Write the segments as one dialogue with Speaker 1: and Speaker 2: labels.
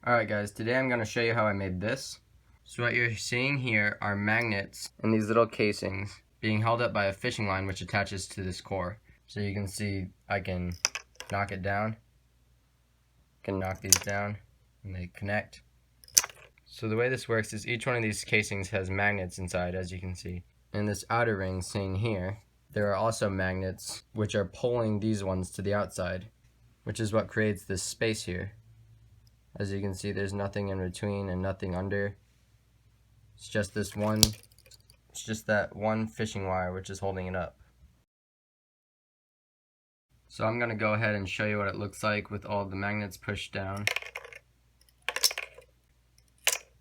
Speaker 1: Alright guys, today I'm going to show you how I made this. So what you're seeing here are magnets in these little casings being held up by a fishing line which attaches to this core. So you can see I can knock it down, can knock these down, and they connect. So the way this works is each one of these casings has magnets inside, as you can see. In this outer ring seen here, there are also magnets which are pulling these ones to the outside, which is what creates this space here. As you can see, there's nothing in between and nothing under. It's just that one fishing wire which is holding it up. So I'm going to go ahead and show you what it looks like with all the magnets pushed down.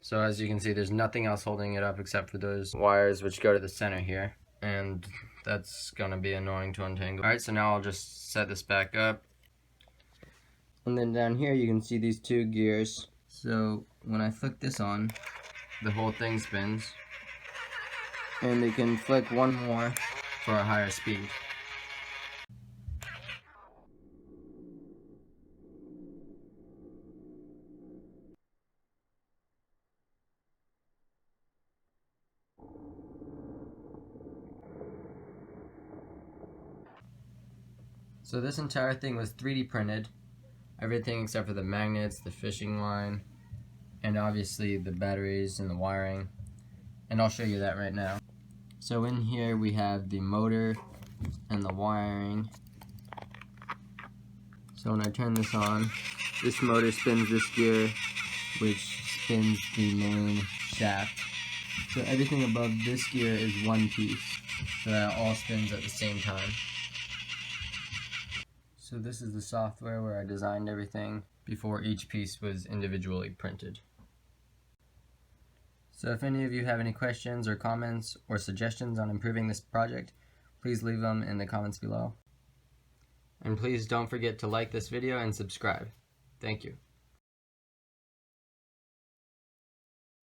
Speaker 1: So as you can see, there's nothing else holding it up except for those wires which go to the center here. And that's going to be annoying to untangle. Alright, so now I'll just set this back up. And then down here you can see these two gears. So when I flick this on, the whole thing spins. And they can flick one more for a higher speed. So this entire thing was 3D printed. Everything except for the magnets, the fishing line, and obviously the batteries and the wiring. And I'll show you that right now. So in here we have the motor and the wiring. So when I turn this on, this motor spins this gear, which spins the main shaft. So everything above this gear is one piece, so that it all spins at the same time. So this is the software where I designed everything before each piece was individually printed. So if any of you have any questions or comments or suggestions on improving this project, please leave them in the comments below. And please don't forget to like this video and subscribe. Thank you.